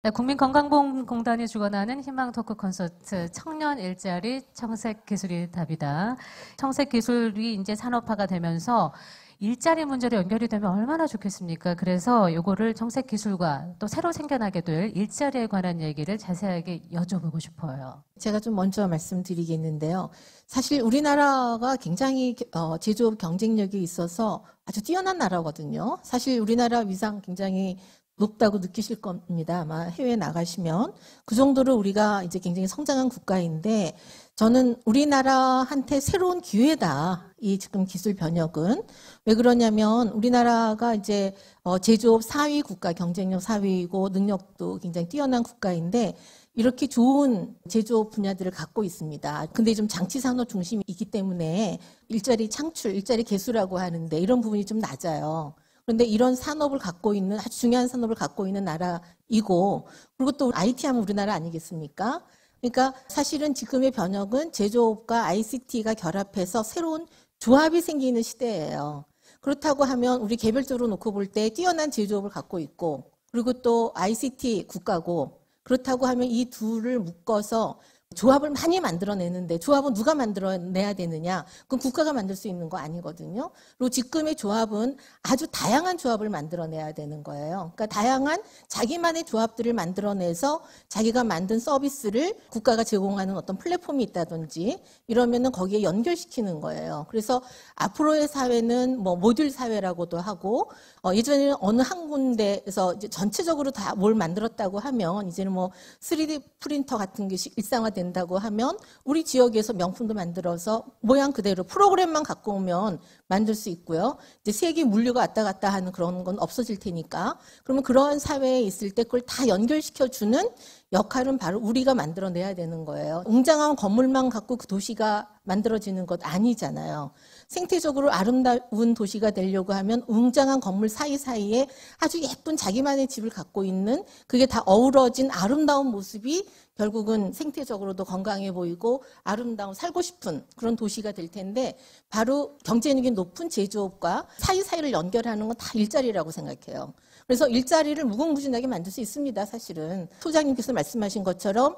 네, 국민건강보험공단이 주관하는 희망 토크 콘서트 청년 일자리 청색 기술이 답이다. 청색 기술이 이제 산업화가 되면서 일자리 문제로 연결이 되면 얼마나 좋겠습니까? 그래서 요거를 청색 기술과 또 새로 생겨나게 될 일자리에 관한 얘기를 자세하게 여쭤보고 싶어요. 제가 좀 먼저 말씀드리겠는데요. 사실 우리나라가 굉장히 제조업 경쟁력이 있어서 아주 뛰어난 나라거든요. 사실 우리나라 위상 굉장히 높다고 느끼실 겁니다. 아마 해외에 나가시면. 그 정도로 우리가 이제 굉장히 성장한 국가인데 저는 우리나라한테 새로운 기회다. 이 지금 기술 변혁은. 왜 그러냐면 우리나라가 이제 제조업 4위 국가, 경쟁력 4위이고 능력도 굉장히 뛰어난 국가인데 이렇게 좋은 제조업 분야들을 갖고 있습니다. 근데 좀 장치산업 중심이기 때문에 일자리 창출, 일자리 개수라고 하는데 이런 부분이 좀 낮아요. 그런데 이런 산업을 갖고 있는 아주 중요한 산업을 갖고 있는 나라이고 그리고 또 IT 하면 우리나라 아니겠습니까? 그러니까 사실은 지금의 변혁은 제조업과 ICT가 결합해서 새로운 조합이 생기는 시대예요. 그렇다고 하면 우리 개별적으로 놓고 볼 때 뛰어난 제조업을 갖고 있고 그리고 또 ICT 국가고 그렇다고 하면 이 둘을 묶어서 조합을 많이 만들어내는데 조합은 누가 만들어내야 되느냐? 그건 국가가 만들 수 있는 거 아니거든요. 그리고 지금의 조합은 아주 다양한 조합을 만들어내야 되는 거예요. 그러니까 다양한 자기만의 조합들을 만들어내서 자기가 만든 서비스를 국가가 제공하는 어떤 플랫폼이 있다든지 이러면은 거기에 연결시키는 거예요. 그래서 앞으로의 사회는 뭐 모듈 사회라고도 하고 예전에는 어느 한 군데에서 이제 전체적으로 다 뭘 만들었다고 하면 이제는 뭐 3D 프린터 같은 게 일상화 된다고 하면 우리 지역에서 명품도 만들어서 모양 그대로 프로그램만 갖고 오면 만들 수 있고요. 이제 세계 물류가 왔다 갔다 하는 그런 건 없어질 테니까. 그러면 그러한 사회에 있을 때 그걸 다 연결시켜주는 역할은 바로 우리가 만들어내야 되는 거예요. 웅장한 건물만 갖고 그 도시가 만들어지는 것 아니잖아요. 생태적으로 아름다운 도시가 되려고 하면 웅장한 건물 사이사이에 아주 예쁜 자기만의 집을 갖고 있는 그게 다 어우러진 아름다운 모습이 결국은 생태적으로도 건강해 보이고 아름다운 살고 싶은 그런 도시가 될 텐데 바로 경쟁력이 높은 제조업과 사이사이를 연결하는 건 다 일자리라고 생각해요. 그래서 일자리를 무궁무진하게 만들 수 있습니다. 사실은 소장님께서 말씀하신 것처럼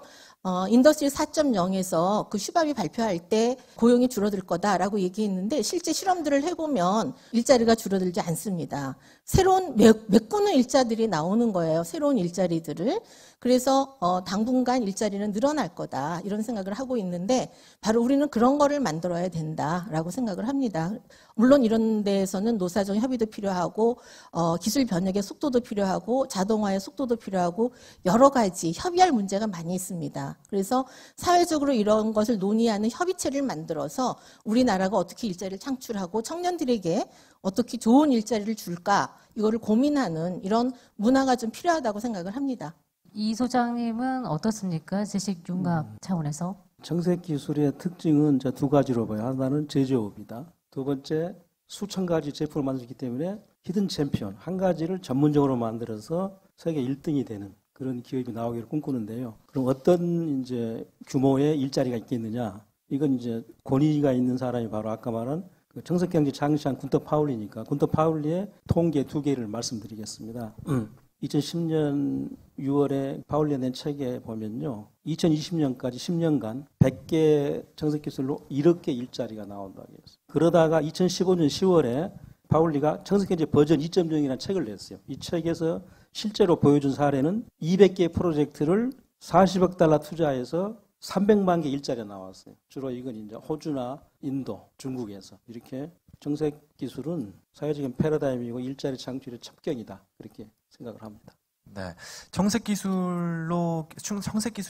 인더스트리 4.0에서 그 슈밥이 발표할 때 고용이 줄어들 거다라고 얘기했는데 실제 실험들을 해보면 일자리가 줄어들지 않습니다. 새로운 메꾸는 일자들이 나오는 거예요. 새로운 일자리들을. 그래서 당분간 일자리는 늘어날 거다 이런 생각을 하고 있는데 바로 우리는 그런 거를 만들어야 된다라고 생각을 합니다. 물론 이런 데에서는 노사정 협의도 필요하고 기술 변혁의 속도도 필요하고 자동화의 속도도 필요하고 여러 가지 협의할 문제가 많이 있습니다. 그래서 사회적으로 이런 것을 논의하는 협의체를 만들어서 우리나라가 어떻게 일자리를 창출하고 청년들에게 어떻게 좋은 일자리를 줄까 이거를 고민하는 이런 문화가 좀 필요하다고 생각을 합니다. 이 소장님은 어떻습니까? 지식 융합 차원에서. 청색 기술의 특징은 두 가지로 봐요. 하나는 제조업이다. 두 번째, 수천 가지 제품을 만들기 때문에 히든 챔피언, 한 가지를 전문적으로 만들어서 세계 1등이 되는 그런 기업이 나오기를 꿈꾸는데요. 그럼 어떤 이제 규모의 일자리가 있겠느냐? 이건 이제 권위가 있는 사람이 바로 아까 말한 그 청색경제 창시한 군터 파울리니까 군터 파울리의 통계 두 개를 말씀드리겠습니다. 2010년 6월에 파울리가 낸 책에 보면요. 2020년까지 10년간 100개 청색기술로 1억 개 일자리가 나온다고 했어요. 그러다가 2015년 10월에 파울리가 청색경제 버전 2.0이라는 책을 냈어요. 이 책에서 실제로 보여준 사례는 200개 프로젝트를 40억 달러 투자해서 300만 개 일자리가 나왔어요. 주로 이건 이제 호주나 인도, 중국에서 이렇게 청색 기술은 사회적인 패러다임이고 일자리 창출의 첩경이다. 그렇게 생각을 합니다. 네, 청색 기술에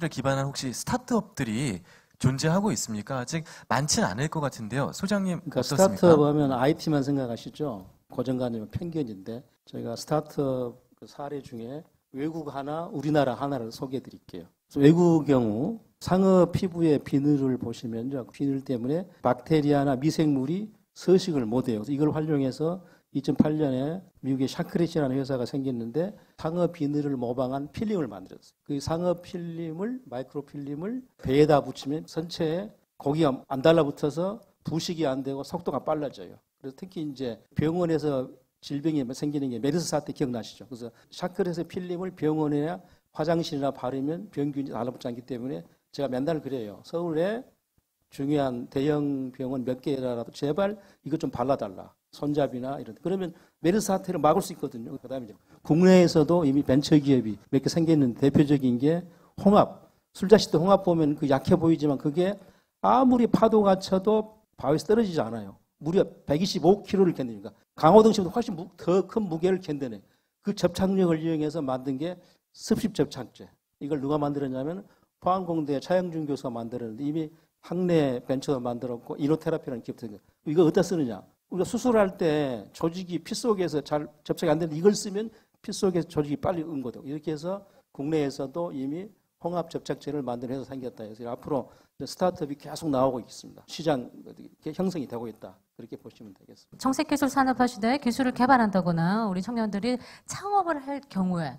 기반한 혹시 스타트업들이 존재하고 있습니까? 아직 많지는 않을 것 같은데요. 소장님 그러니까 어떻습니까? 스타트업 하면 IT만 생각하시죠? 고정관념 편견인데 저희가 스타트업 그 사례 중에 외국 하나, 우리나라 하나를 소개해 드릴게요. 외국 경우 상어 피부의 비늘을 보시면요. 비늘 때문에 박테리아나 미생물이 서식을 못해요. 이걸 활용해서 2008년에 미국의 샤크렛이라는 회사가 생겼는데 상어 비늘을 모방한 필름을 만들었어요. 그 상어 필름을 마이크로 필름을 배에다 붙이면 선체에 고기가 안 달라붙어서 부식이 안 되고 속도가 빨라져요. 그래서 특히 이제 병원에서 질병이 생기는 게 메르스 사태 기억나시죠? 그래서 샤크렛의 필름을 병원에 화장실이나 바르면 병균이 달라붙지 않기 때문에 제가 맨날 그래요. 서울에 중요한 대형 병원 몇 개라도 제발 이거 좀 발라달라. 손잡이나 이런. 그러면 메르스 사태를 막을 수 있거든요. 그다음에 이제 국내에서도 이미 벤처기업이 몇 개 생겼는데 대표적인 게 홍합. 술자식 때 홍합 보면 그 약해 보이지만 그게 아무리 파도가 쳐도 바위에서 떨어지지 않아요. 무려 125kg를 견디니까 강호동 씨보다 훨씬 더 큰 무게를 견뎌내. 그 접착력을 이용해서 만든 게 습식 접착제. 이걸 누가 만들었냐면 포항공대 차영준 교수가 만들었는데 이미 학내 벤처도 만들었고 이노테라피라는 기업도 생겼어요. 이거 어디다 쓰느냐? 우리가 수술할 때 조직이 피 속에서 잘 접착이 안 되는데 이걸 쓰면 피 속에서 조직이 빨리 응고되고 이렇게 해서 국내에서도 이미 홍합 접착제를 만드는 회사 생겼다 해서 앞으로 스타트업이 계속 나오고 있습니다. 시장 형성이 되고 있다. 그렇게 보시면 되겠습니다. 청색기술 산업화 시대에 기술을 개발한다거나 우리 청년들이 창업을 할 경우에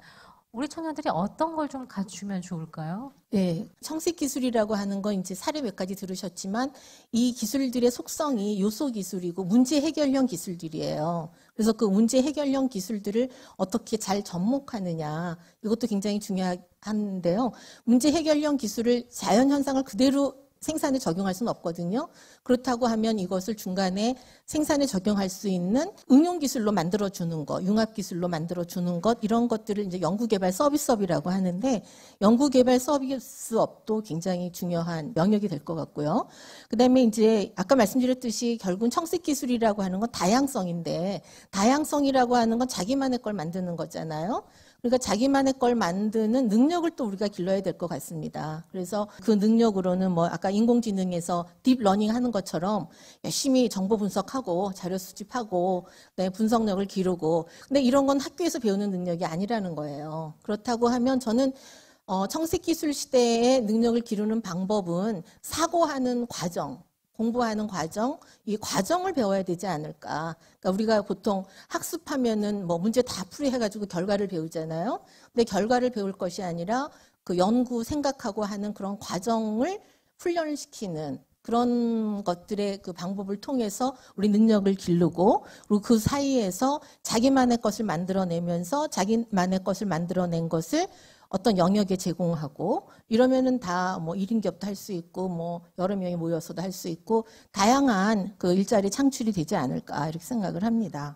우리 청년들이 어떤 걸 좀 갖추면 좋을까요? 네, 청색기술이라고 하는 건 이제 사례 몇 가지 들으셨지만 이 기술들의 속성이 요소 기술이고 문제 해결형 기술들이에요. 그래서 그 문제 해결형 기술들을 어떻게 잘 접목하느냐 이것도 굉장히 중요한데요. 문제 해결형 기술을 자연 현상을 그대로 생산에 적용할 수는 없거든요. 그렇다고 하면 이것을 중간에 생산에 적용할 수 있는 응용 기술로 만들어주는 것, 융합 기술로 만들어주는 것, 이런 것들을 이제 연구개발 서비스업이라고 하는데 연구개발 서비스업도 굉장히 중요한 영역이 될 것 같고요. 그 다음에 이제 아까 말씀드렸듯이 결국은 청색기술이라고 하는 건 다양성인데 다양성이라고 하는 건 자기만의 걸 만드는 거잖아요. 그러니까 자기만의 걸 만드는 능력을 또 우리가 길러야 될 것 같습니다. 그래서 그 능력으로는 뭐 아까 인공지능에서 딥러닝 하는 것처럼 열심히 정보 분석하고 자료 수집하고 그다음에 분석력을 기르고 근데 이런 건 학교에서 배우는 능력이 아니라는 거예요. 그렇다고 하면 저는 청색기술 시대의 능력을 기르는 방법은 사고하는 과정, 공부하는 과정, 이 과정을 배워야 되지 않을까. 그러니까 우리가 보통 학습하면은 뭐 문제 다 풀이해가지고 결과를 배우잖아요. 근데 결과를 배울 것이 아니라 그 연구, 생각하고 하는 그런 과정을 훈련을 시키는 그런 것들의 그 방법을 통해서 우리 능력을 기르고 그리고 그 사이에서 자기만의 것을 만들어내면서 자기만의 것을 만들어낸 것을 어떤 영역에 제공하고 이러면은 다 뭐 1인 기업도 할 수 있고 뭐 여러 명이 모여서도 할 수 있고 다양한 그 일자리 창출이 되지 않을까 이렇게 생각을 합니다.